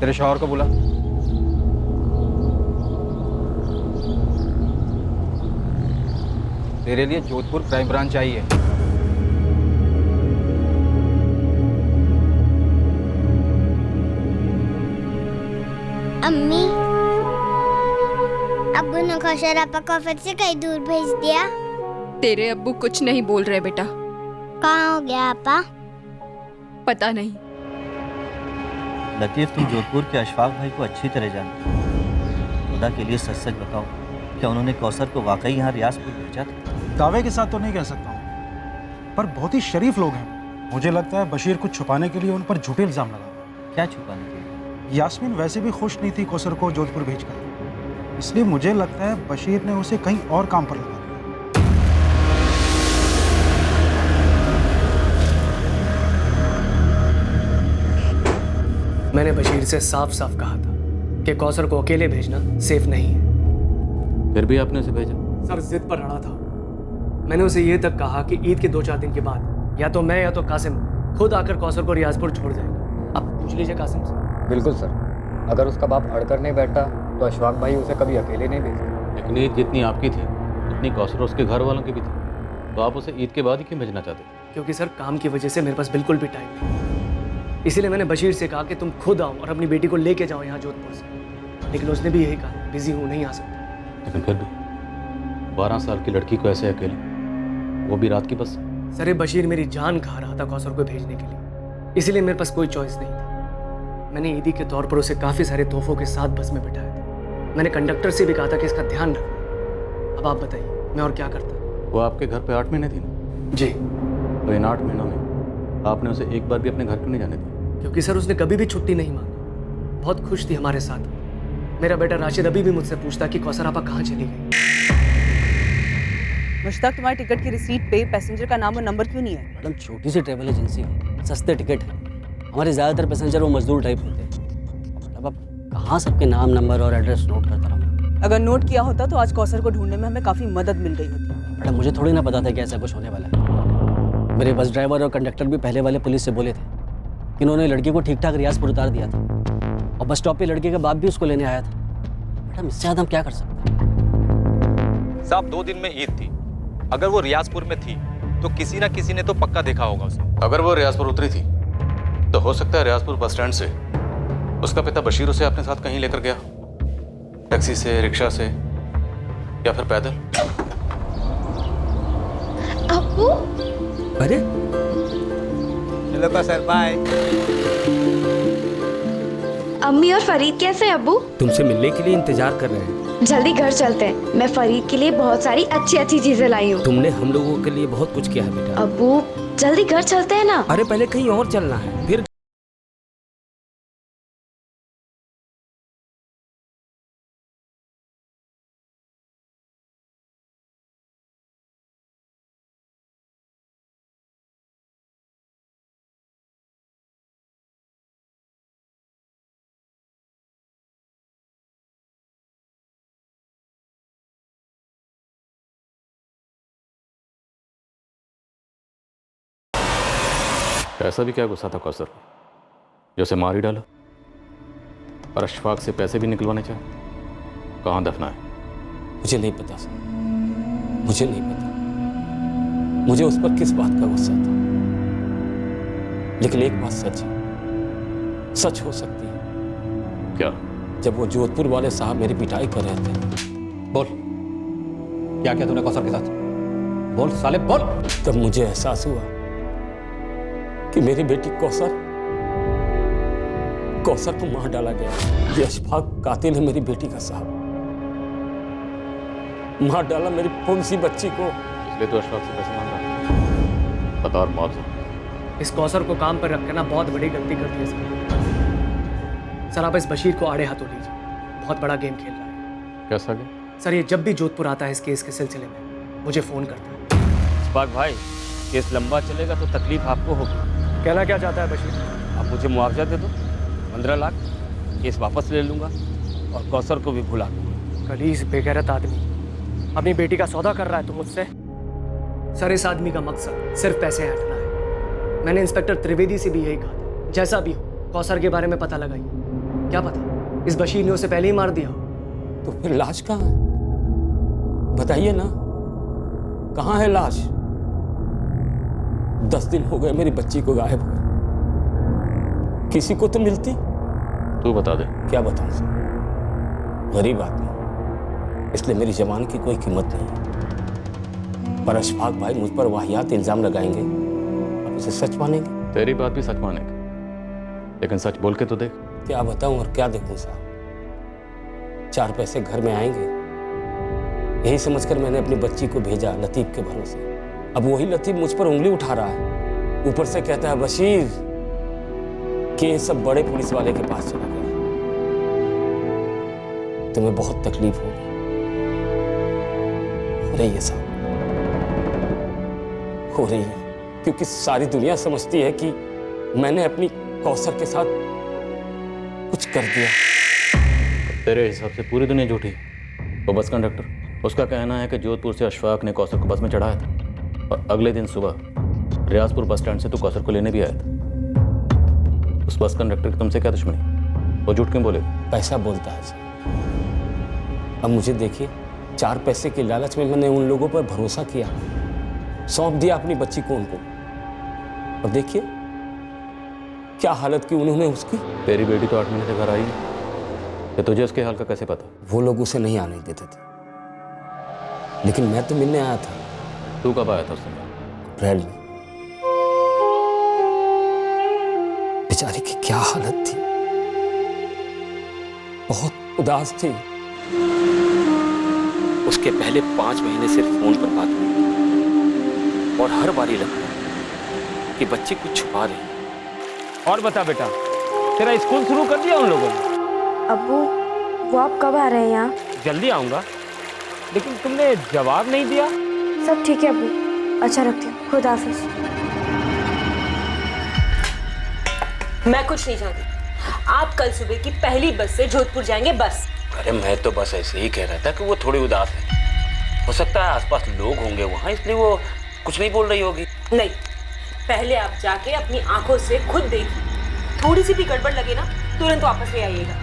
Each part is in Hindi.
तेरे शौहर को बुला। तेरे लिए जोधपुर क्राइम ब्रांच चाहिए। अम्मी, अब्बू ने कौशल आपा को फिर से कहीं दूर भेज दिया। तेरे अब्बू कुछ नहीं बोल रहे बेटा। कहाँ हो गया आपा? पता नहीं। लतीफ, तुम जोधपुर के अशफाक भाई को अच्छी तरह जानते हो। खुदा के लिए सच सच बताओ, क्या उन्होंने कौसर को वाकई यहाँ रियासपुर भेजा था? दावे के साथ तो नहीं कह सकता हूँ, पर बहुत ही शरीफ लोग हैं। मुझे लगता है बशीर कुछ छुपाने के लिए उन पर झूठे इल्जाम लगा। क्या छुपाने के लिए? यास्मीन वैसे भी खुश नहीं थी कौसर को जोधपुर भेजकर, इसलिए मुझे लगता है बशीर ने उसे कहीं और काम पर लगा दिया। मैंने बशीर से साफ साफ कहा था कि कौसर को अकेले भेजना सेफ नहीं है। फिर भी आपने उसे भेजा? सर जिद पर अड़ा था। मैंने उसे ये तक कहा कि ईद के 2-4 दिन के बाद या तो मैं या तो कासिम खुद आकर कौसर को रियाजपुर छोड़ जाएगा। अब पूछ लीजिए कासिम से। बिल्कुल सर, अगर उसका बाप अड़कर नहीं बैठता तो अशफाक भाई उसे कभी अकेले नहीं भेजते। लेकिन ईद जितनी आपकी थी उतनी कौसर उसके घर वालों की भी थी, तो आप उसे ईद के बाद ही क्यों भेजना चाहते थे? क्योंकि सर काम की वजह से मेरे पास बिल्कुल भी टाइम नहीं, इसीलिए मैंने बशीर से कहा कि तुम खुद आओ और अपनी बेटी को लेके जाओ यहाँ जोधपुर से। लेकिन उसने भी यही कहा, बिजी हूँ, नहीं आ सकता। लेकिन फिर भी 12 साल की लड़की को ऐसे अकेले, वो भी रात की बस। सर बशीर मेरी जान खा रहा था कौसर को भेजने के लिए, इसीलिए मेरे पास कोई चॉइस नहीं था। मैंने ईदी के तौर पर उसे काफ़ी सारे तोहफों के साथ बस में बिठाया था। मैंने कंडक्टर से भी कहा था कि इसका ध्यान रखना। अब आप बताइए मैं और क्या करता। वो आपके घर पे 8 महीने थी ना? जी। तो इन 8 महीनों में आपने उसे एक बार भी अपने घर क्यों नहीं जाने दिया? क्योंकि सर उसने कभी भी छुट्टी नहीं मांगी, बहुत खुश थी हमारे साथ। मेरा बेटा राशिद अभी भी मुझसे पूछता कि कौसर आपा कहाँ चली गई। मुश्ताक, तुम्हारी टिकट की रिसीट पे पैसेंजर का नाम और नंबर क्यों नहीं है? मैडम, छोटी सी ट्रैवल एजेंसी है, सस्ते टिकट है। हमारे ज़्यादातर पैसेंजर वो मजदूर टाइप होते हैं। मतलब अब कहाँ सबके नाम, नंबर और एड्रेस नोट करता रहूँ? अगर नोट किया होता तो आज कौसर को ढूंढने में हमें काफ़ी मदद मिल गई होती। मैडम, मुझे थोड़ी ना पता था कि ऐसा कुछ होने वाला है। मेरे बस ड्राइवर और कंडक्टर भी पहले वाले पुलिस से बोले थे कि उन्होंने लड़की को ठीक ठाक रियासपुर उतार दिया था, और बस स्टॉप पे लड़के का बाप भी उसको लेने आया था। मैडम, इससे ज़्यादा हम क्या कर सकते हैं? साहब 2 दिन में ईद थी, अगर वो रियाजपुर में थी तो किसी ना किसी ने तो पक्का देखा होगा उसे। अगर वो रियाजपुर उतरी थी तो हो सकता है रियाजपुर बस स्टैंड से उसका पिता बशीर उसे अपने साथ कहीं लेकर गया, टैक्सी से, रिक्शा से, या फिर पैदल। अब्बू, अरे चलो कौसर, बाय। अम्मी और फरीद कैसे हैं अब्बू? तुमसे मिलने के लिए इंतजार कर रहे हैं। जल्दी घर चलते हैं, मैं फरीद के लिए बहुत सारी अच्छी अच्छी चीजें लाई हूँ। तुमने हम लोगों के लिए बहुत कुछ किया है बेटा। अब्बू, जल्दी घर चलते हैं ना। अरे पहले कहीं और चलना है, फिर ऐसा भी क्या गुस्सा था कौसर को जो उसे मार ही डाला, और अशफाक से पैसे भी निकलवाने चाहे? कहाँ दफना है? मुझे नहीं पता सर, मुझे नहीं पता मुझे उस पर किस बात का गुस्सा था। लेकिन एक बात सच है, सच हो सकती है। क्या? जब वो जोधपुर वाले साहब मेरी पिटाई कर रहे थे। बोल, क्या किया तूने कौसर के साथ? बोल साले बोल। तब मुझे एहसास हुआ कि मेरी बेटी कौसर को मार डाला गया। ये अशफाक कातिल है मेरी बेटी का साहब। मार डाला मेरी कौन-सी बच्ची को। इसलिए तो अशफाक से पैसे मांग रहा है। बता और मौत से। इस कौसर को काम पर रखकर ना बहुत बड़ी गलती कर दी है सर। सर आप इस बशीर को आड़े हाथों लीजिए, बहुत बड़ा गेम खेल रहा है। कैसा गया? सर ये जब भी जोधपुर आता है इस केस के सिलसिले में मुझे फ़ोन करता है। अशफाक भाई, केस लंबा चलेगा तो तकलीफ आपको होगी। कहना क्या चाहता है बशीर? आप मुझे मुआवजा दे दो, 15 लाख, केस वापस ले लूँगा और कौसर को भी भुला दूँगा। कलीस बेगैरत आदमी अपनी बेटी का सौदा कर रहा है तो मुझसे? सर इस आदमी का मकसद सिर्फ पैसे हटना है। मैंने इंस्पेक्टर त्रिवेदी से भी यही कहा था, जैसा भी हो कौसर के बारे में पता लगाइए। क्या पता इस बशीर ने उसे पहले ही मार दिया हो। तो फिर लाश कहाँ है? बताइए ना, कहाँ है लाश? 10 दिन हो गए मेरी बच्ची को गायब हुए। किसी को तो मिलती। तू बता दे। क्या बताऊं सर, गरीब आदमी, इसलिए मेरी जबान की कोई कीमत नहीं। पर अशफाक भाई मुझ पर वाहियात इल्जाम लगाएंगे, आप इसे सच मानेंगे? तेरी बात भी सच मानेंगे, लेकिन सच बोल के तो देख। क्या बताऊं और क्या देखूं साहब? 4 पैसे घर में आएंगे, यही समझकर मैंने अपनी बच्ची को भेजा लतीफ के भरोसे। अब वही लतीफ मुझ पर उंगली उठा रहा है, ऊपर से कहता है बशीर कि ये सब बड़े पुलिस वाले के पास चला गया। तुम्हें बहुत तकलीफ होगी, हो रही है साहब, हो रही है, क्योंकि सारी दुनिया समझती है कि मैंने अपनी कौसर के साथ कुछ कर दिया। तेरे हिसाब से पूरी दुनिया झूठी है। वो बस कंडक्टर, उसका कहना है कि जोधपुर से अशफाक ने कौसर को बस में चढ़ाया था और अगले दिन सुबह रियाजपुर बस स्टैंड से तू कौसर को लेने भी आया था। उस बस कंडक्टर की तुमसे क्या दुश्मनी? वो झूठ क्यों बोले? पैसा बोलता है सर। अब मुझे देखिए, 4 पैसे के लालच में मैंने उन लोगों पर भरोसा किया, सौंप दिया अपनी बच्ची को उनको, और देखिए क्या हालत की उन्होंने उसकी। तेरी बेटी तो 8 महीने से घर आई है, तो तुझे उसके हाल का कैसे पता? वो लोग उसे नहीं आने देते थे, लेकिन मैं तो मिलने आया था। तू कब आया था उससे? अप्रैल में। बेचारी की क्या हालत थी, बहुत उदास थी। उसके पहले 5 महीने सिर्फ फोन पर बात हुई और हर बारी लगता है कि बच्ची कुछ छुपा रही है। और बता बेटा, तेरा स्कूल शुरू कर दिया उन लोगों ने? अब्बू, वो आप कब आ रहे हैं यहाँ? जल्दी आऊंगा, लेकिन तुमने जवाब नहीं दिया। सब ठीक है अब्बू, अच्छा रखती हूँ, खुदा हाफिज। मैं कुछ नहीं जानती। आप कल सुबह की पहली बस से जोधपुर जाएंगे, बस। अरे मैं तो बस ऐसे ही कह रहा था कि वो थोड़ी उदास है, हो सकता है आसपास लोग होंगे वहाँ, इसलिए वो कुछ नहीं बोल रही होगी। नहीं, पहले आप जाके अपनी आंखों से खुद देखिए, थोड़ी सी भी गड़बड़ लगे ना तुरंत वापस ले आइएगा।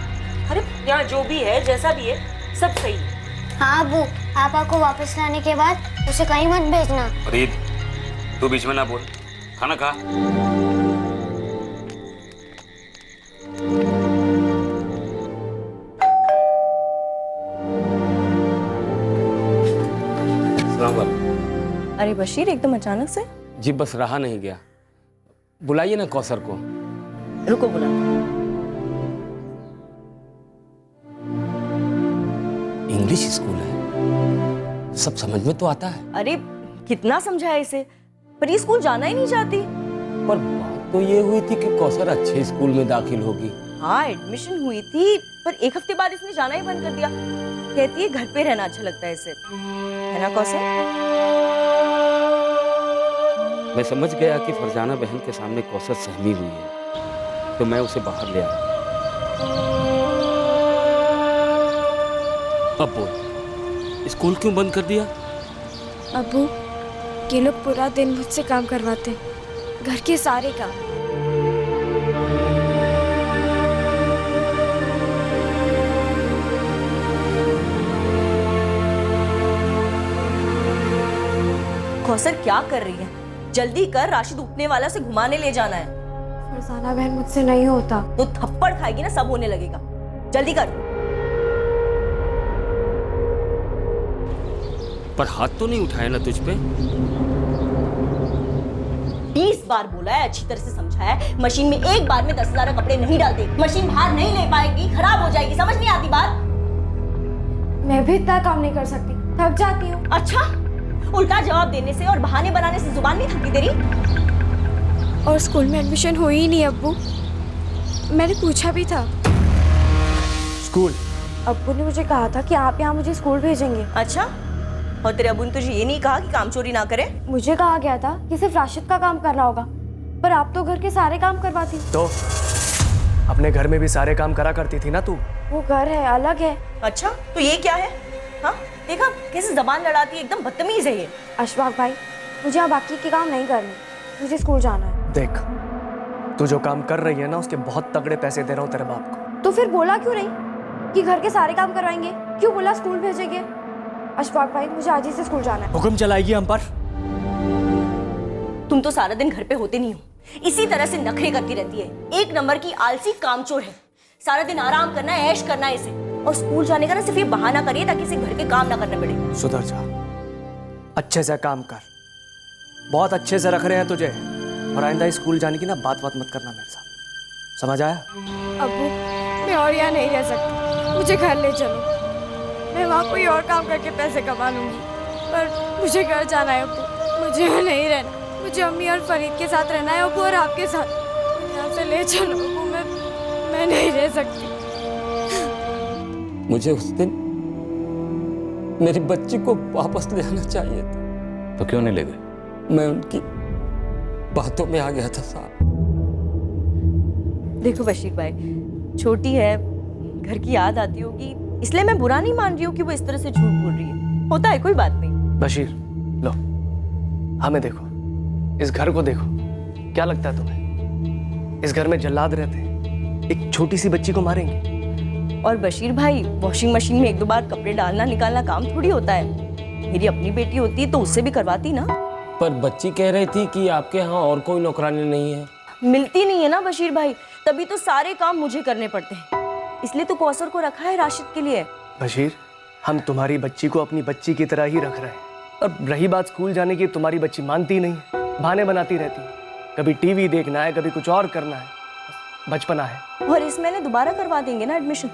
अरे यहाँ जो भी है, जैसा भी है, सब सही है। हाँ अबू, पापा को वापस लाने के बाद उसे कहीं मत भेजना। फरीद, तू बीच में ना बोल, खाना खा। अरे बशीर, एकदम अचानक से? जी बस रहा नहीं गया, बुलाइए ना कौसर को। रुको, बुला। इंग्लिश स्कूल है, सब समझ में तो आता है। अरे कितना समझाया इसे, पर ये स्कूल जाना ही नहीं चाहती। पर बात तो ये हुई थी कि कौसर अच्छे स्कूल में दाखिल होगी। हाँ, एडमिशन हुई थी, पर 1 हफ्ते बाद इसने जाना ही बंद कर दिया। कहती है घर पे रहना अच्छा लगता है इसे, है ना कौसर? मैं समझ गया कि फरजाना बहन के सामने कौसर सहमी हुई है, तो मैं उसे बाहर ले आया। अब बोल, स्कूल क्यों बंद कर दिया? अब्बू, ये लोग पूरा दिन मुझसे काम करवाते, घर के सारे काम। कौसर क्या कर रही है? जल्दी कर, राशिद उठने वाला, से घुमाने ले जाना है। फरजाना बहन, मुझसे नहीं होता। तो थप्पड़ खाएगी ना, सब होने लगेगा। जल्दी कर। पर हाथ तो नहीं उठाया ना तुझ पे? 20 बार बोला है, अच्छी तरह से समझाया है। मशीन में एक बार में 10,000 कपड़े नहीं डालते, मशीन बाहर नहीं ले पाएगी, खराब हो जाएगी। समझ नहीं आती बात? मैं भी इतना काम नहीं कर सकती, थक जाती हूँ। अच्छा, उल्टा जवाब देने से और बहाने बनाने से जुबान नहीं थकती तेरी? और स्कूल में एडमिशन हुई ही नहीं अब्बू, मैंने पूछा भी था। स्कूल? अब्बू ने मुझे कहा था कि आप यहाँ मुझे स्कूल भेजेंगे। अच्छा, और तेरे अब्बू ने तुझे ये नहीं कहा कि काम चोरी ना करे? मुझे कहा गया था कि सिर्फ राशिद का काम करना होगा, पर आप तो घर के सारे काम करवाती। तो अपने घर में भी सारे काम करा करती थी ना तू। वो घर है, अलग है। अच्छा, तो ये क्या है? हाँ, देखा कैसे जबान लड़ाती है, एकदम बदतमीज है ये। अशफाक भाई, मुझे अब बाकी के काम नहीं करने, मुझे स्कूल जाना है। देख, तू जो काम कर रही है ना, उसके बहुत तगड़े पैसे दे रहा हूँ तेरे बाप को। तो फिर बोला क्यों नहीं कि घर के सारे काम करवाएंगे? क्यों बोला स्कूल भेजेंगे? अशफाक भाई, मुझे आज ही से स्कूल जाना है। हुक्म चलाएगी हम पर? तुम तो सारा दिन घर पे होते नहीं हो, इसी तरह से नखरे करती रहती है। एक नंबर की आलसी कामचोर है। सारा दिन आराम करना है, ऐश करना है इसे, और स्कूल जाने का ना सिर्फ ये बहाना करिए ताकि इसे घर के काम ना करने पड़े। सुधर जा, अच्छे से काम कर, बहुत अच्छे से रख रहे हैं तुझे। और आइंदा स्कूल जाने की ना बात मत करना मेरे साथ, समझ आया? अब्बू, मैं और यहाँ नहीं रह सकती, मुझे घर ले चलो। मैं वहाँ कोई और काम करके पैसे कमा लूंगी, पर मुझे घर जाना है अब्बू, मुझे यहाँ नहीं रहना। मुझे अम्मी और फरीद के साथ रहना है अब्बू, और आपके साथ। यहाँ से ले चलो अब्बू, मैं नहीं रह सकती। मुझे उस दिन मेरी बच्ची को वापस ले आना चाहिए था। तो क्यों नहीं ले गए? मैं उनकी बातों में आ गया था साहब। देखो बशीर भाई, छोटी है, घर की याद आती होगी, इसलिए मैं बुरा नहीं मान रही हूँ कि वो इस तरह से झूठ बोल रही है। होता है, कोई बात नहीं। बशीर, लो, हमें देखो, इस घर को देखो, क्या लगता है तुम्हें इस घर में जल्लाद रहते हैं, एक छोटी सी बच्ची को मारेंगे? और बशीर भाई, वॉशिंग मशीन में एक दो बार कपड़े डालना निकालना काम थोड़ी होता है। मेरी अपनी बेटी होती तो उससे भी करवाती ना। पर बच्ची कह रही थी कि आपके यहाँ और कोई नौकरानी नहीं है। मिलती नहीं है ना बशीर भाई, तभी तो सारे काम मुझे करने पड़ते हैं। इसलिए तो कौसर को रखा है राशिद के लिए। बशीर, हम तुम्हारी बच्ची को अपनी बच्ची की तरह ही रख रहे हैं। और रही बात स्कूल जाने की, तुम्हारी बच्ची मानती नहीं है, बहाने बनाती रहती है। कभी टीवी देखना है, कभी कुछ और करना है, बचपना है। और इस महीने दोबारा करवा देंगे ना एडमिशन।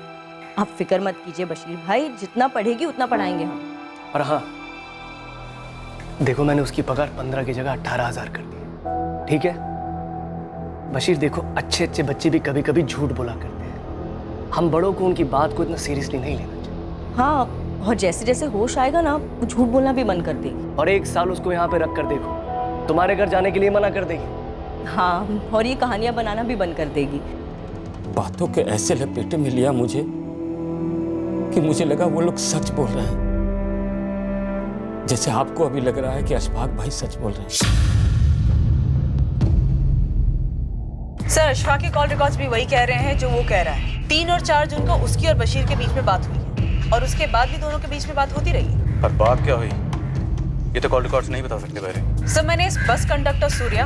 आप फिक्र मत कीजिए बशीर भाई, जितना पढ़ेगी उतना पढ़ाएंगे हम। और हाँ, देखो, मैंने उसकी पगार 15 की जगह 18,000 कर दी, ठीक है? बशीर देखो, अच्छे अच्छे बच्चे भी कभी कभी झूठ बोला करते हैं। हम बड़ों को उनकी बात को इतना सीरियसली नहीं लेना चाहिए। हाँ, और जैसे जैसे होश आएगा ना, वो झूठ बोलना भी बंद कर देगी। और 1 साल उसको यहाँ पे रख कर देखो, तुम्हारे घर जाने के लिए मना कर देगी। हाँ, और ये कहानियां बनाना भी बंद कर देगी। बातों के ऐसे लपेटे में लिया मुझे कि मुझे लगा वो लोग सच बोल रहे हैं, जैसे आपको अभी लग रहा है कि अशफाक भाई सच बोल रहे हैं। सर, अशफाक के कॉल रिकॉर्ड्स भी वही कह रहे हैं जो वो कह रहा है। 3 और 4 जून को उसकी और बशीर के बीच में बात हुई है, और उसके बाद भी दोनों के बीच में बात होती रही है। पर बात क्या हुई ये तो कॉल रिकॉर्ड्स नहीं बता सकते बहरे। सर, मैंने इस बस कंडक्टर सूर्या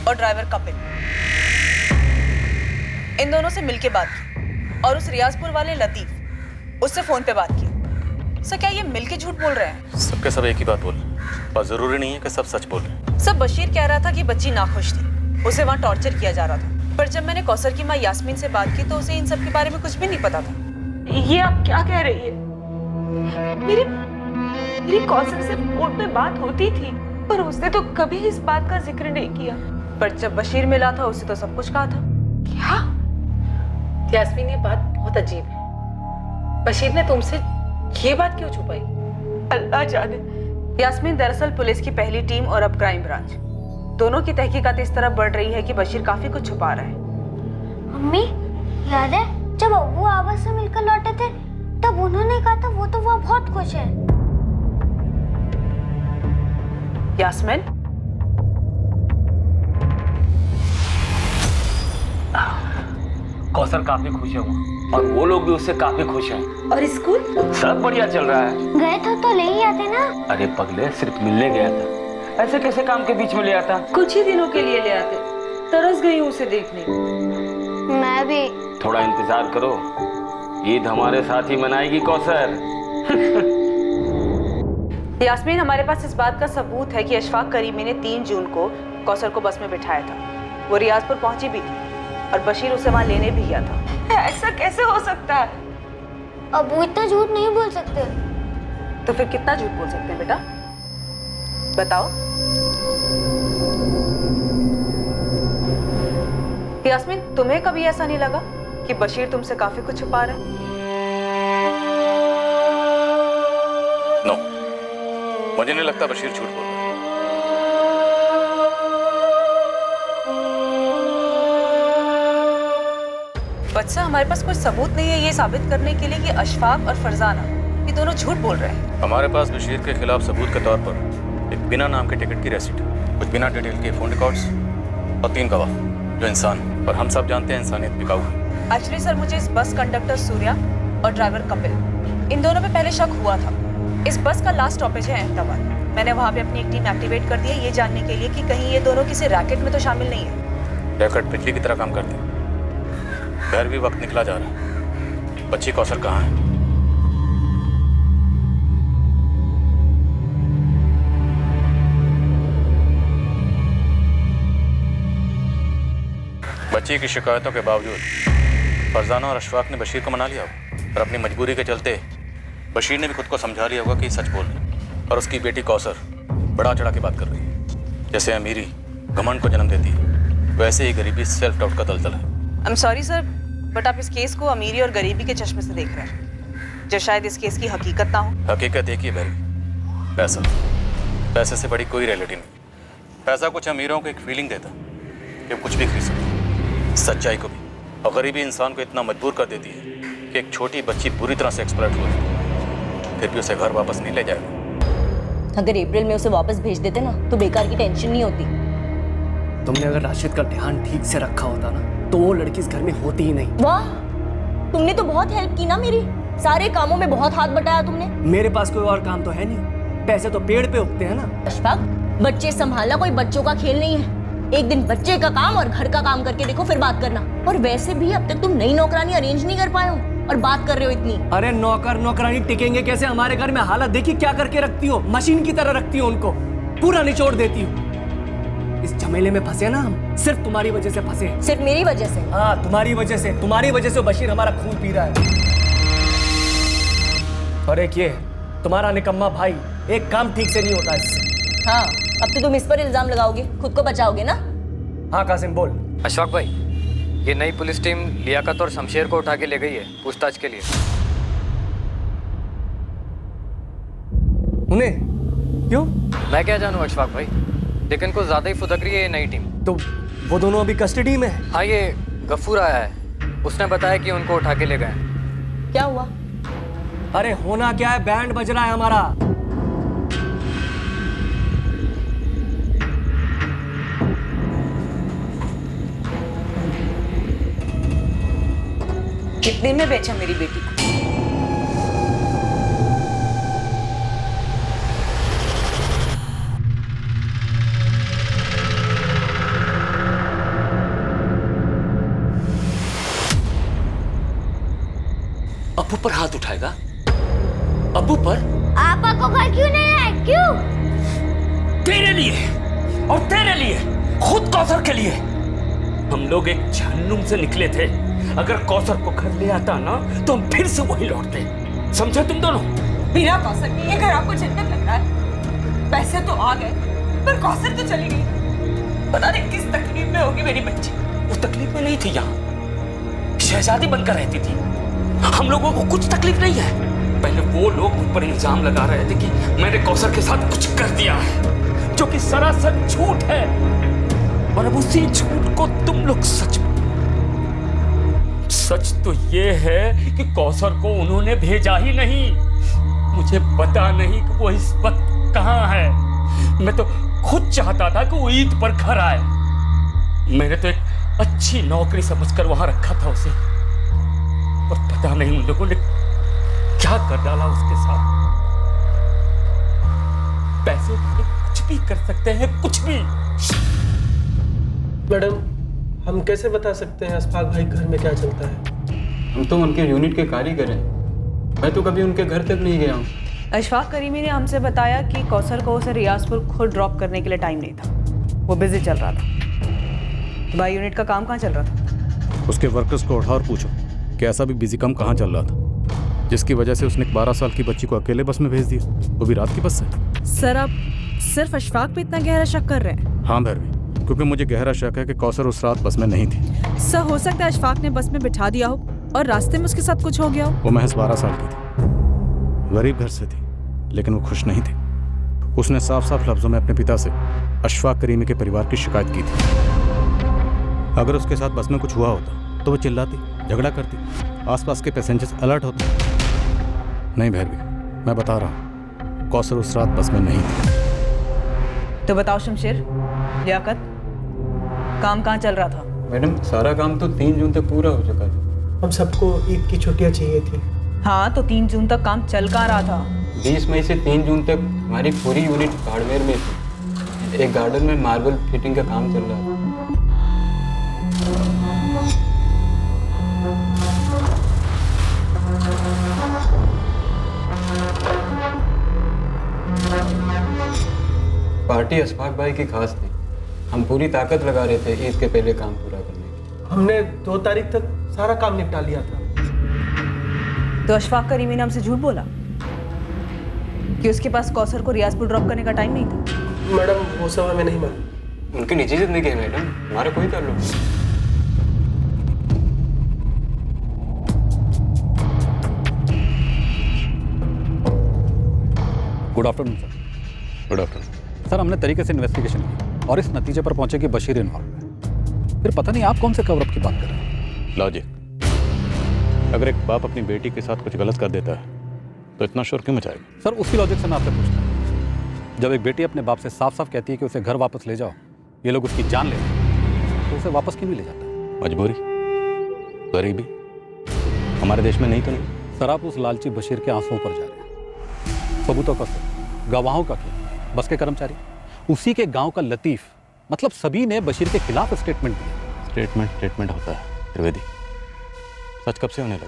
और ड्राइवर कपिल, इन दोनों से मिलके बात की, और उस रियाजपुर वाले लतीफ, उससे फोन पे बात की। सर, क्या ये मिलके झूठ बोल रहे हैं? सबके सब एक ही बात बोल रहे हैं, पर जरूरी नहीं है कि सब सच बोल रहे हैं। सर, बशीर कह रहा था कि बच्ची नाखुश थी, उसे वहाँ टॉर्चर किया जा रहा था। पर जब मैंने कौसर की माँ यास्मीन से बात की तो उसे इन सब के बारे में कुछ भी नहीं पता था। ये आप क्या कह रही है? मेरी कौसर से फोन पे बात होती थी, पर उसने तो कभी इस बात का जिक्र नहीं किया। पर जब बशीर मिला था उसे तो सब कुछ कहा था। क्या? यास्मीन, ये बात बहुत अजीब है। बशीर ने तुमसे ये बात क्यों छुपाई? अल्लाह जाने। यास्मीन दरअसल पुलिस की पहली टीम और अब क्राइम ब्रांच, दोनों की तहकीकात इस तरह बढ़ रही है कि बशीर काफी कुछ छुपा रहा है। मम्मी, याद है जब अब्बू आवाज से मिलकर लौटे थे तब उन्होंने कहा था वो तो वहाँ बहुत खुश है। यास्मीन, कौसर काफी खुश है वहाँ, और वो लोग भी उससे काफी खुश हैं। और स्कूल सब बढ़िया चल रहा है। गए तो ले ही आते ना। अरे पगले, सिर्फ मिलने गया था, ऐसे कैसे काम के बीच में ले आता? कुछ ही दिनों के लिए ले आते। तरस गई हूँ उसे देखने। मैं भी। थोड़ा इंतजार करो, ईद हमारे साथ ही मनाएगी कौसर। यास्मीन, हमारे पास इस बात का सबूत है कि अशफाक करीमी ने 3 जून को कौसर को बस में बिठाया था। वो रियाजपुर पहुंची भी थी और बशीर उसे वहां लेने भी गया था। ऐसा कैसे हो सकता है? अब्बू इतना झूठ नहीं बोल सकते। तो फिर कितना झूठ बोल सकते हैं बेटा, बताओ। यास्मीन, तुम्हें कभी ऐसा नहीं लगा कि बशीर तुमसे काफी कुछ छुपा रहा है? नो, मुझे नहीं लगता बशीर झूठ बोल रहा है। बच्चा, हमारे पास कोई सबूत नहीं है ये साबित करने के लिए कि अशफाक और फरजाना ये दोनों झूठ बोल रहे हैं। हमारे पास बशीर के खिलाफ सबूत के तौर पर एक बिना नाम के टिकट की रेसिट, कुछ बिना डिटेल के फोन रिकॉर्ड्स और 3 गवाह जो इंसान और हम सब जानते हैं इंसानियत बिकाऊ है। एक्चुअली सर मुझे इस बस कंडक्टर सूर्या और ड्राइवर कपिल, इन दोनों पे पहले शक हुआ था। इस बस का लास्ट स्टॉपेज है अहमदाबाद। मैंने वहाँ पे अपनी एक टीम एक्टिवेट कर दी है ये जानने के लिए कि कहीं ये दोनों किसी रैकेट में तो शामिल नहीं है। रैकेट बिजली की तरह काम करते हैं। घर भी वक्त निकला जा रहा है। बच्ची कौसर कहाँ है? बच्ची की शिकायतों के बावजूद फरजाना और अशफाक ने बशीर को मना लिया और अपनी मजबूरी के चलते बशीर ने भी खुद को समझा लिया होगा कि सच बोल रहे हैं। और उसकी बेटी कौसर बड़ा चढ़ा के बात कर रही है। जैसे अमीरी घमंड को जन्म देती है, वैसे ही गरीबी सेल्फ डाउट का दलदल है। I am sorry sir, but आप इस केस को अमीरी और गरीबी के चश्मे से देख रहे हैं, जो शायद इस केस की हकीकत ना हो। हकीकत एक ही है भैरवी, पैसा। पैसे से बड़ी कोई रियलिटी नहीं। पैसा कुछ अमीरों को एक फीलिंग देता कि कुछ भी खरीद सकते, सच्चाई को भी। और गरीबी इंसान को इतना मजबूर कर देती है कि एक छोटी बच्ची बुरी तरह से एक्सप्लॉइट हो जाती, फिर भी उसे घर वापस नहीं ले जाएगा। अगर अप्रैल में उसे वापस भेज देते ना तो बेकार की टेंशन नहीं होती। तुमने अगर राशिद का ध्यान ठीक से रखा होता ना तो वो लड़की इस घर में होती ही नहीं। वाह, तुमने तो बहुत हेल्प की ना मेरी। सारे कामों में बहुत हाथ बटाया तुमने। मेरे पास कोई और काम तो है नहीं, पैसे तो पेड़ पे उगते हैं ना। अशफाक, बच्चे संभालना कोई बच्चों का खेल नहीं है। एक दिन बच्चे का काम और घर का काम करके देखो, फिर बात करना। और वैसे भी अब तक तुम नई नौकरानी अरेंज नहीं कर पाए हो और बात कर रहे हो इतनी। अरे नौकर नौकरानी टिकेंगे कैसे? हमारे घर में हालत देखी क्या करके रखती हो, मशीन की तरह रखती हो उनको, पूरा निचोड़ देती हो। इस झमेले में फंसे ना हम, सिर्फ तुम्हारी वजह से फंसे। सिर्फ मेरी वजह से? हाँ, तुम्हारी वजह से। तुम्हारी वजह से बशीर हमारा खून पी रहा है। और एक ये तुम्हारा निकम्मा भाई, एक काम ठीक से नहीं होता इससे। हाँ, अब तो तुम इस पर इल्जाम लगाओगे, खुद को बचाओगे ना? हाँ कासिम बोल। अशफाक भाई, ये नई पुलिस टीम लियाकत और शमशेर को उठा के ले गई है पूछताछ के लिए। उन्हें क्यों? मैं क्या जानूं अशफाक भाई, लेकिन कुछ ज्यादा ही फुदक रही है ये नई टीम। तो वो दोनों अभी कस्टडी में है? हाँ, ये गफूर आया है, उसने बताया कि उनको उठा के ले गए। क्या हुआ? अरे होना क्या है, बैंड बज रहा है हमारा। कितने में बेचा मेरी बेटी को? अब्बू पर हाथ उठाएगा? अब्बू पर? आपा को घर क्यों नहीं आए? क्यों? तेरे लिए और तेरे लिए, खुद कौसर के लिए। हम लोग एक जहन्नुम से निकले थे। अगर कौसर को घर ले आता ना तो हम फिर से वही लौटते। समझे तुम दोनों? बिना कौसर के ये घर आपको जन्नत लग रहा है। पैसे तो आ गए पर कौसर तो चली गई। पता नहीं किस तकलीफ में होगी मेरी बच्ची। वो तकलीफ में नहीं थी, यहाँ शहजादी बनकर रहती थी। हम लोगों को कुछ तकलीफ नहीं है। पहले वो लोग मुझ पर इल्जाम लगा रहे थे कि मैंने कौसर के साथ कुछ कर दिया है, जो कि सरासर झूठ है। और अब उसी झूठ को तुम लोग सच तो ये है कि कौसर को उन्होंने भेजा ही नहीं। मुझे पता नहीं कि वो इस वक्त कहाँ है। मैं तो खुद चाहता था कि वो ईद पर घर आए। मैंने तो एक अच्छी नौकरी समझकर वहां रखा था उसे, और पता नहीं उन लोगों ने क्या कर डाला उसके साथ। पैसे कुछ भी कर सकते हैं, कुछ भी। मैडम, हम कैसे बता सकते हैं अशफाक भाई घर में क्या चलता है? हम तो उनके यूनिट के कारीगर हैं। मैं तो कभी उनके घर तक नहीं गया हूँ। अशफाक करीमी ने हमसे बताया कि कौसर को उसे रियाजपुर खुद ड्रॉप करने के लिए टाइम नहीं था, वो बिजी चल रहा था। भाई यूनिट का काम कहाँ चल रहा था? उसके वर्कर्स को उठा और पूछो कि ऐसा भी बिजी काम कहाँ चल रहा था, जिसकी वजह से उसने 12 साल की बच्ची को अकेले बस में भेज दिया, वो भी रात की बस से। सर, आप सिर्फ अशफाक पे इतना गहरा शक कर रहे हैं? हाँ भैरवी, क्योंकि मुझे गहरा शक है कि कौसर उस रात बस में नहीं थी। सर, हो सकता है अशफाक ने बस में बिठा दिया हो और रास्ते में उसके साथ कुछ हो गया हो। वो महज 12 साल की थी, गरीब घर से थी, लेकिन वो खुश नहीं थी। उसने साफ साफ लफ्जों में अपने पिता से अशफाक करीमी के परिवार की शिकायत की थी। अगर उसके साथ बस में कुछ हुआ होता तो वो चिल्लाती, झगड़ा करती, आसपास के पैसेंजर्स अलर्ट होते। नहीं भैरवी, मैं बता रहा हूँ, कौसर उस रात बस में नहीं थी। तो बताओ शमशेर, लियाकत, काम कहाँ चल रहा था? मैडम सारा काम तो 3 जून तक पूरा हो चुका था। हम सबको ईद की छुट्टियां चाहिए थी। हाँ तो 3 जून तक काम चल कहाँ रहा था? 20 मई से 3 जून तक हमारी पूरी यूनिट बाड़मेर में थी। एक गार्डन में मार्बल फिटिंग का काम चल रहा था। पार्टी अशफाक भाई की खास थी। हम पूरी ताकत लगा रहे थे ईद के पहले काम पूरा करने की। हमने 2 तारीख तक सारा काम निपटा लिया था। तो अशफाक करीमी ने हमसे झूठ बोला कि उसके पास कौसर को रियाजपुर ड्रॉप करने का टाइम नहीं था। मैडम वो सब हमें नहीं मालूम। उनकी निजी जिंदगी है मैडम, हमारा कोई ताल्लुक नहीं। Good afternoon sir. Good afternoon sir, हमने तरीके से इन्वेस्टिगेशन की और इस नतीजे पर पहुंचे कि बशीर इन्वॉल्व है। फिर पता नहीं आप कौन से कवरअप की बात कर रहे हैं। लॉजिक, अगर एक बाप अपनी बेटी के साथ कुछ गलत कर देता है तो इतना शोर क्यों मचाएगा? सर, उसी लॉजिक से मैं आपसे पूछता हूँ, जब एक बेटी अपने बाप से साफ साफ कहती है कि उसे घर वापस ले जाओ, ये लोग उसकी जान ले तो उसे वापस क्यों नहीं ले जाता? मजबूरी, गरीबी, हमारे देश में नहीं तो नहीं। सर, आप उस लालची बशीर के आंसुओं पर जा रहे हैं। सबूतों का सर, गवाहों का क्या? बस के कर्मचारी, उसी के गांव का लतीफ, मतलब सभी ने बशीर के खिलाफ स्टेटमेंट दिया। स्टेटमेंट होता है त्रिवेदी, सच कब से होने लगा?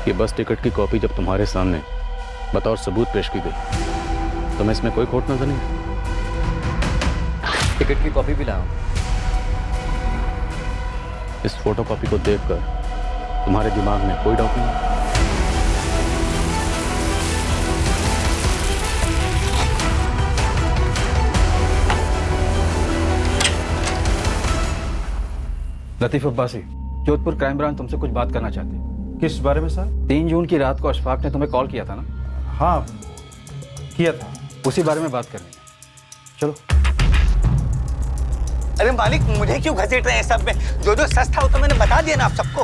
ये बस टिकट की कॉपी जब तुम्हारे सामने बतौर सबूत पेश की गई तो मैं इसमें कोई खोट नजर नहीं। टिकट की कॉपी भी लाओ। इस फोटो कॉपी को देखकर तुम्हारे दिमाग में कोई डाउट नहीं? लतीफ अब्बासी, जोधपुर क्राइम ब्रांच तुमसे कुछ बात करना चाहती है। किस बारे में सर? 3 जून की रात को अशफाक ने तुम्हें कॉल किया था ना? हाँ किया था, उसी बारे में बात करनी है। चलो। अरे मालिक, मुझे क्यों घसीट रहे हैं सब में? जो सच था वो तो मैंने बता दिया ना आप सबको।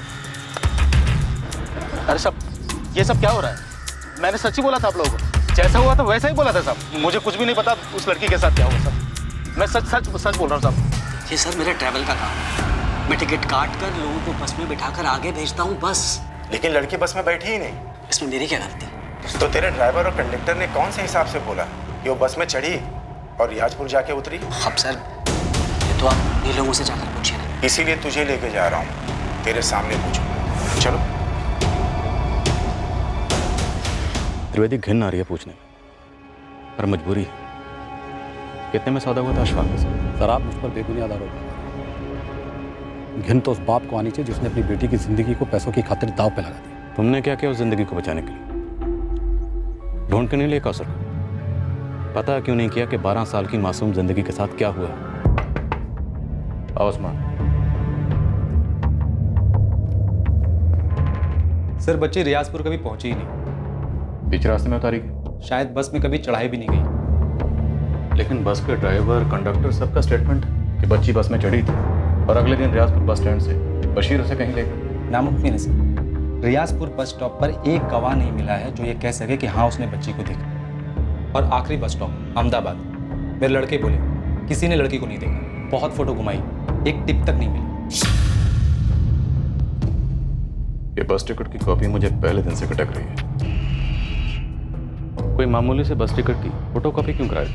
अरे सब ये सब क्या हो रहा है? मैंने सच ही बोला था आप लोगों को, जैसा हुआ था वैसा ही बोला था साहब। मुझे कुछ भी नहीं पता उस लड़की के साथ क्या हुआ साहब। मैं सच बोल रहा हूँ साहब। ये सर मेरा ट्रैवल का काम है। मैं टिकट काट कर लोगों को बस में बिठाकर आगे भेजता हूँ बस। लेकिन लड़की बस में बैठी ही नहीं। इसमें मेरी क्या गलती? तो तेरे ड्राइवर और कंडक्टर ने कौन से हिसाब से बोला कि वो बस में चढ़ी और रियाजपुर जाके उतरी? अब सर ये तो आप ये लोगों से जाकर पूछिए ना। इसीलिए तुझे लेके जा रहा हूँ, तेरे सामने पूछूंगा। चलो। त्रिवेदी, घिन आ रही है पूछने में, पर मजबूरी है। कितने में सौदा हुआ था अशफाक के साथ? सर, आप मुझ पर बेबुनियाद आरोप लगा रहे हैं। घिन तो उस बाप को आनी चाहिए जिसने अपनी बेटी की जिंदगी को पैसों की खातिर दाव पे लगा दिया। तुमने क्या किया उस जिंदगी को बचाने के लिए? ढूंढ के नहीं लिया कौसर को? पता क्यों नहीं किया कि 12 साल की मासूम जिंदगी के साथ क्या हुआ? आओ उस्मान। सर, बच्ची रियाजपुर कभी पहुंची ही नहीं। बीच रास्ते में उतारी गई? शायद बस में कभी चढ़ाई भी नहीं गई। लेकिन बस के ड्राइवर, कंडक्टर सबका स्टेटमेंट कि बच्ची बस में चढ़ी थी और अगले दिन रियाजपुर बस स्टैंड से बशीर उसे कहीं ले गया। नामुमकिन है सर। रियाजपुर बस स्टॉप पर एक गवाह नहीं मिला है जो ये कह सके कि हाँ उसने बच्ची को देखा। और आखिरी बस स्टॉप अहमदाबाद, मेरे लड़के बोले किसी ने लड़की को नहीं देखा। बहुत फोटो घुमाई, एक टिप तक नहीं मिली। ये बस टिकट की कॉपी मुझे पहले दिन से खटक रही है। कोई मामूली से बस टिकट की फोटो कॉपी क्यों कराई?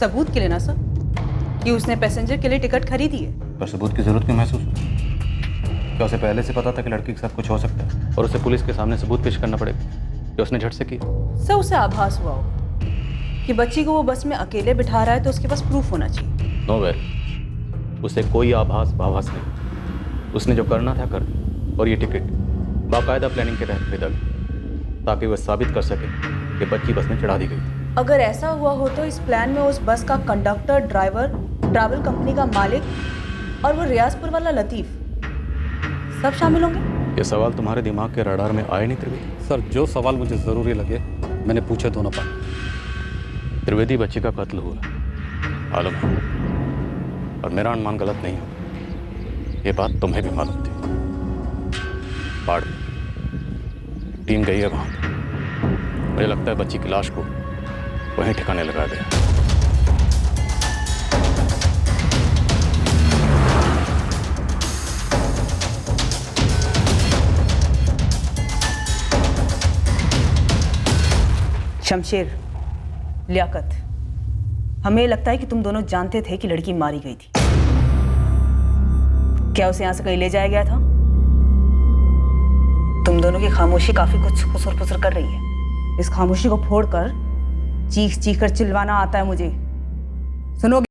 सबूत के लिए ना सर, कि उसने पैसेंजर के लिए टिकट खरीदी है। पर सबूत की जरूरत क्यों महसूस हुई? क्या उसे पहले से पता था कि लड़की के साथ कुछ हो सकता है और उसे पुलिस के सामने सबूत पेश करना पड़ेगा कि उसने झट से किया? सर, उसे आभास हुआ होगा कि बच्ची को वो बस में अकेले बिठा रहा है तो उसके पास प्रूफ होना चाहिए। नो वेरी, उसे कोई आभास भाभास नहीं। उसने जो करना था कर दिया और ये टिकट बाकायदा प्लानिंग के तहत खरीदा गया ताकि वह साबित कर सके कि बच्ची बस में चढ़ा दी गई थी। अगर ऐसा हुआ हो तो इस प्लान में उस बस का कंडक्टर, ड्राइवर, ट्रैवल कंपनी का मालिक और वो रियाजपुर वाला लतीफ सब शामिल होंगे? ये सवाल तुम्हारे दिमाग के रडार में आए नहीं त्रिवेदी? सर, जो सवाल मुझे जरूरी लगे मैंने पूछे दोनों पर। त्रिवेदी, बच्ची का कत्ल हुआ, मालूम है, और मेरा अनुमान गलत नहीं हो। ये बात तुम्हें भी मालूम थी। बाढ़ में टीम गई है वहां। मुझे लगता है बच्ची की लाश को वहीं ठिकाने लगा गया। शमशेर, लियाकत, हमें लगता है कि तुम दोनों जानते थे कि लड़की मारी गई थी। क्या उसे यहां से कहीं ले जाया गया था? तुम दोनों की खामोशी काफी कुछ खुसर फुसर कर रही है। इस खामोशी को फोड़कर चीख चीख कर चिल्लाना आता है मुझे। सुनोगे?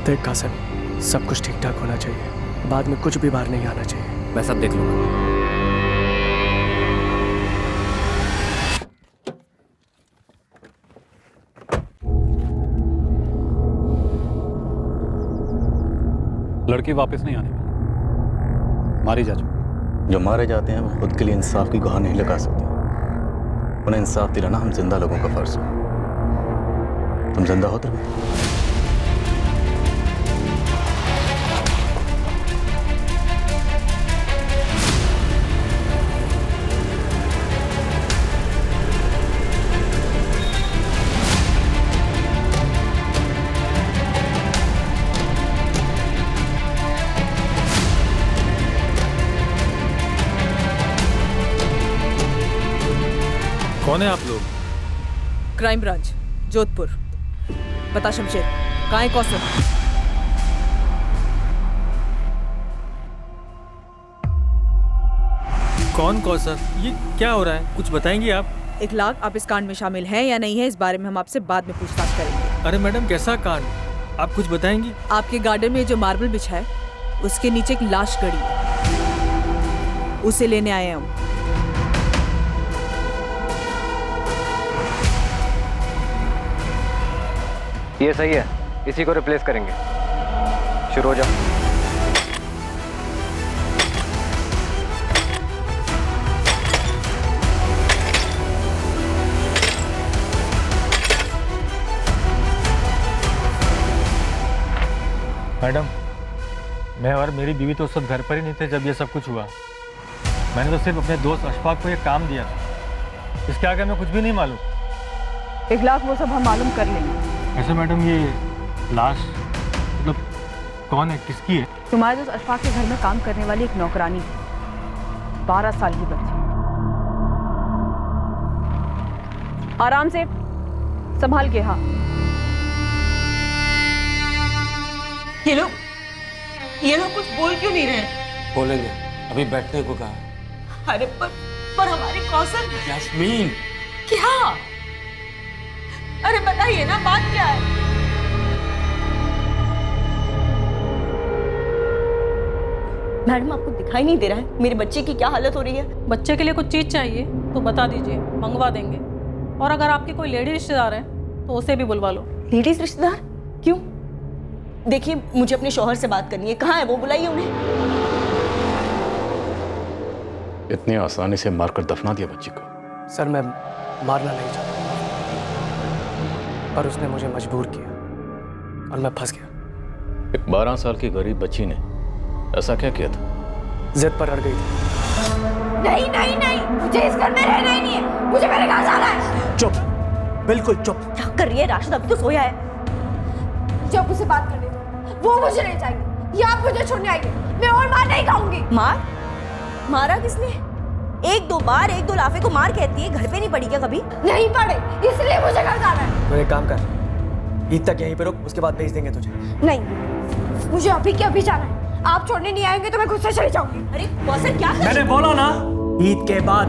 देख कासिम, सब कुछ ठीक ठाक होना चाहिए, बाद में कुछ भी बाहर नहीं आना चाहिए। मैं सब देख लूंगा। लड़की वापस नहीं आने वाली, मारी जा चुकी। जो मारे जाते हैं वो खुद के लिए इंसाफ की गुहार नहीं लगा सकते, उन्हें इंसाफ दिलाना हम जिंदा लोगों का फर्ज है। तुम जिंदा हो तो कौन है आप लोग? Crime branch, Jodhpur. बता शमशेर, कहाँ है कौसर? कौन कौसर? ये क्या हो रहा है, कुछ बताएंगी आप? इखलाक, आप इस कांड में शामिल हैं या नहीं है, इस बारे में हम आपसे बाद में पूछताछ करेंगे। अरे मैडम, कैसा कांड? आप कुछ बताएंगी? आपके गार्डन में जो मार्बल बिछा है उसके नीचे एक लाश गड़ी है, उसे लेने आए हम। ये सही है, इसी को रिप्लेस करेंगे। शुरू हो जाओ। मैडम, मैं और मेरी बीवी तो उस वक्त घर पर ही नहीं थे जब ये सब कुछ हुआ। मैंने तो सिर्फ अपने दोस्त अशफाक को ये काम दिया था, इसके आगे हमें कुछ भी नहीं मालूम। इखलाक, वो सब हम मालूम कर लेंगे। ऐसे मैडम, ये लाश मतलब कौन है, किसकी है? तुम्हारे दोस्त अशफाक के घर में काम करने वाली एक नौकरानी है, 12 साल की बच्ची। आराम से, संभाल के। हाँ, ये लोग कुछ बोल क्यों नहीं रहे? बोलेंगे, अभी बैठने को कहा। अरे पर हमारे कौसर। यास्मीन, क्या? अरे बताइए ना, बात क्या है? मैडम, आपको दिखाई नहीं दे रहा है मेरे बच्चे की क्या हालत हो रही है? बच्चे के लिए कुछ चीज़ चाहिए तो बता दीजिए, मंगवा देंगे। और अगर आपके कोई लेडी रिश्तेदार है तो उसे भी बुलवा लो। लेडीज रिश्तेदार? क्यों? देखिए, मुझे अपने शौहर से बात करनी है। कहाँ है वो? बुलाइए उन्हें। इतनी आसानी से मारकर दफना दिया बच्ची को? सर, मैं मारना नहीं चाहता, पर उसने मुझे मजबूर किया और मैं फंस गया। एक 12 साल की गरीब बच्ची ने ऐसा क्या किया था? जिद पर अड़ गई थी। नहीं नहीं नहीं, मुझे इस घर में रहना ही नहीं है, मुझे मेरे घर जाना है। चुप, बिल्कुल चुप। क्या कर रही है राशिद? अभी तो सोया है। जब उसे बात करने दो, वो मुझे नहीं चाहिए, या आप मुझे छोड़ने आएंगे। मैं और मार नहीं खाऊंगी। मार? मारा किसने? एक दो बार, एक दो लाफे को मार कहती है, घर पे नहीं पड़ी क्या कभी? नहीं पड़े, इसलिए मुझे घर जाना है। तो एक काम कर, ईद तक यहीं पे रुक, उसके बाद भेज देंगे तुझे। नहीं, मुझे अभी के अभी जाना है। आप छोड़ने नहीं आएंगे तो मैं खुद से चली जाऊंगी। अरे कौसर, क्या? मैंने बोला ना, ईद के बाद।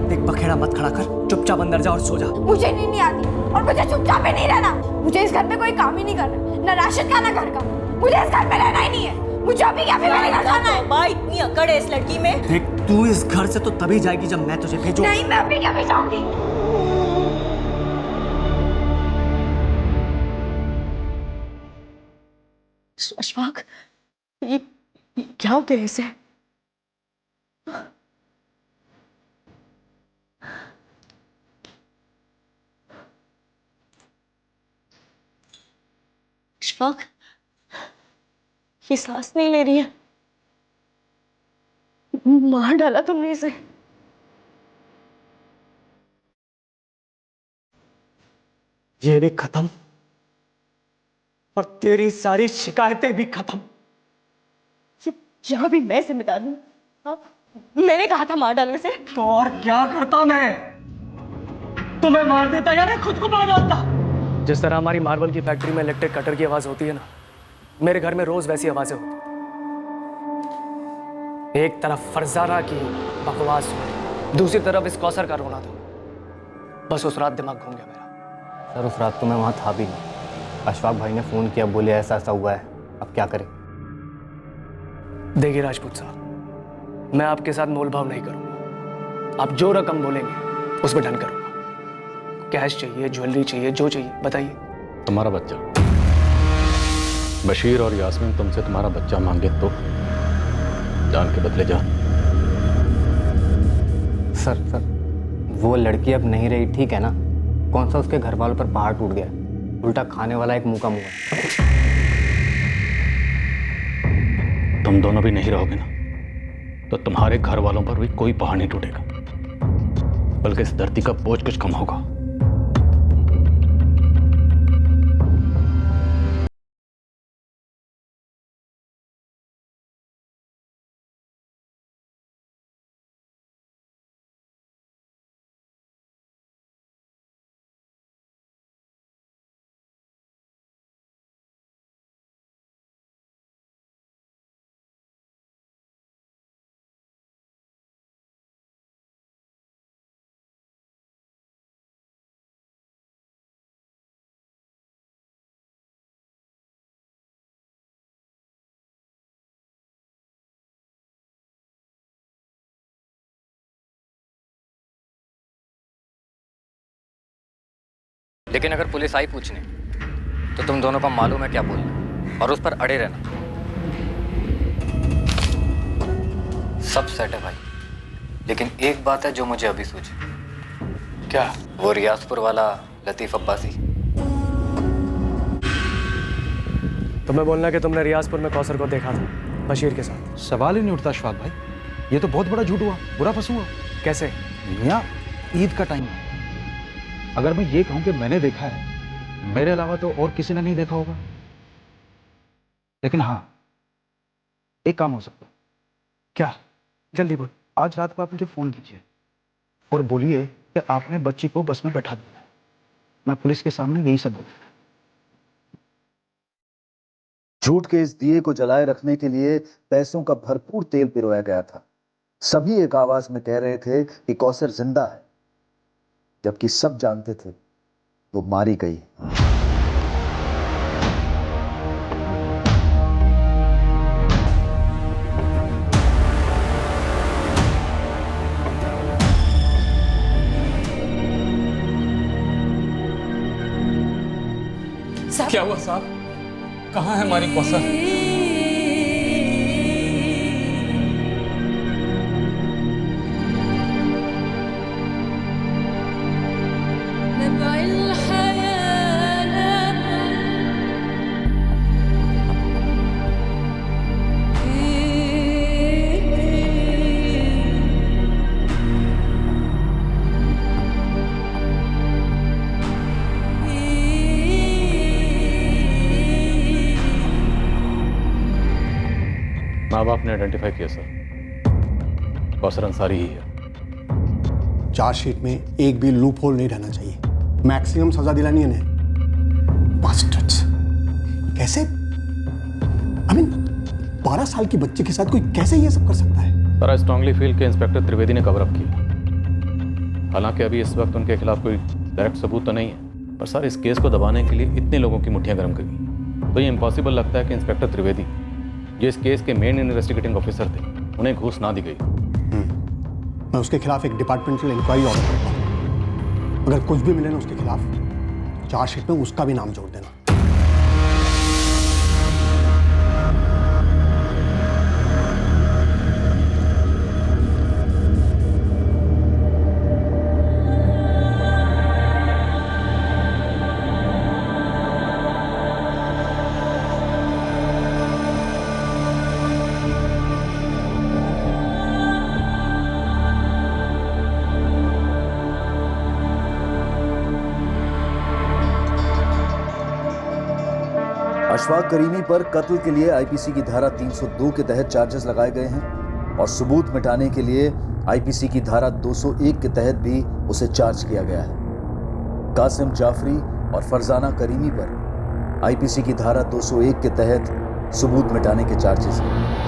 देख, बखेड़ा मत खड़ा कर, चुपचाप अंदर जा और सो जा। मुझे नींद नहीं आती और मुझे चुपचाप भी नहीं रहना। मुझे इस घर में कोई काम ही नहीं करना, ना राशिद का ना घर का। मुझे इस घर में रहना ही नहीं है। मुझे अभी क्या भी मेरे घर जाना है। तौबा, इतनी अकड़ है इस लड़की में। देख, तू इस घर से तो तभी जाएगी जब मैं तुझे भेजूं। नहीं, मैं अभी क्या भी जाऊंगी। अशफाक, ये क्या हो गया इसे? अशफाक, ये सांस नहीं ले रही है। मार डाला तुमने इसे। ये भी खत्म और तेरी सारी शिकायतें भी खत्म। यहाँ भी मैं जिम्मेदार हूँ। हाँ? मैंने कहा था मार डालने से। तो और क्या करता मैं? तुम्हें मार देता या मैं खुद को मार डालता? जिस तरह हमारी मार्बल की फैक्ट्री में इलेक्ट्रिक कटर की आवाज होती है ना, मेरे घर में रोज वैसी आवाजें होती। एक तरफ फरजाना की बकवास हो, दूसरी तरफ इस कौसर का रोना था। बस उस रात दिमाग घूम गया मेरा। सर उस रात तो मैं वहाँ था भी नहीं। अशफाक भाई ने फ़ोन किया, बोले ऐसा ऐसा हुआ है, अब क्या करें? देखिए राजपूत साहब, मैं आपके साथ मोलभाव नहीं करूंगा। आप जो रकम बोलेंगे उस पर डन करूंगा। कैश चाहिए, ज्वेलरी चाहिए, जो चाहिए बताइए। तुम्हारा बच्चा बशीर और यास्मीन तुमसे तुम्हारा बच्चा मांगे तो जान के बदले जान। सर वो लड़की अब नहीं रही, ठीक है ना? कौन सा उसके घर वालों पर पहाड़ टूट गया, उल्टा खाने वाला एक मुंह का मुंह है। तुम दोनों भी नहीं रहोगे ना, तो तुम्हारे घर वालों पर भी कोई पहाड़ नहीं टूटेगा, बल्कि इस धरती का बोझ कुछ कम होगा। लेकिन अगर पुलिस आई पूछने तो तुम दोनों को मालूम है क्या बोलना, और उस पर अड़े रहना। सब सेट है भाई, लेकिन एक बात है जो मुझे अभी सूझी। क्या? वो रियाजपुर वाला लतीफ़ अब्बासी। तुम्हें बोलना कि तुमने रियाजपुर में कौसर को देखा था बशीर के साथ। सवाल ही नहीं उठता अशफाक भाई, ये तो बहुत बड़ा झूठ हुआ, बुरा फंस हुआ। कैसे? मियाँ, ईद का टाइम है, अगर मैं ये कहूं कि मैंने देखा है, मेरे अलावा तो और किसी ने नहीं देखा होगा। लेकिन हाँ, एक काम हो सकता है। क्या? जल्दी बोल। आज रात को आप मुझे फोन कीजिए और बोलिए कि आपने बच्ची को बस में बैठा दिया। मैं पुलिस के सामने यही सब बोलूं। झूठ के इस दिए को जलाए रखने के लिए पैसों का भरपूर तेल पिरोया गया था। सभी एक आवाज में कह रहे थे कि कौसर जिंदा है, जबकि सब जानते थे वो मारी गई। क्या हुआ साहब? कहाँ है हमारी कौसर? माँ बाप ने आइडेंटिफाई किया सर, कौसर अंसारी ही है। चार्जशीट में एक भी लूप होल नहीं रहना चाहिए, मैक्सिमम सजा दिलानी है इन्हें। बास्टर्ड्स, कैसे? आई मीन 12 साल की बच्चे के साथ कोई कैसे ये सब कर सकता है? सर आई स्ट्रांगली फील कि इंस्पेक्टर त्रिवेदी ने कवर अप किया। हालांकि अभी इस वक्त उनके खिलाफ कोई डायरेक्ट सबूत तो नहीं है, पर सर इस केस को दबाने के लिए इतने लोगों की मुट्ठियां गर्म करी, तो ये इम्पॉसिबल लगता है कि इंस्पेक्टर त्रिवेदी जिस केस के मेन इन्वेस्टिगेटिंग ऑफिसर थे उन्हें घूस ना दी गई। मैं उसके खिलाफ एक डिपार्टमेंटल इंक्वायरी ऑर्डर करता हूँ। अगर कुछ भी मिले ना उसके खिलाफ, चार्जशीट में उसका भी नाम जोड़ देना। अशफाक करीमी पर कत्ल के लिए आईपीसी की धारा 302 के तहत चार्जेस लगाए गए हैं और सबूत मिटाने के लिए आईपीसी की धारा 201 के तहत भी उसे चार्ज किया गया है। कासिम जाफरी और फरजाना करीमी पर आईपीसी की धारा 201 के तहत सबूत मिटाने के चार्जेस हैं।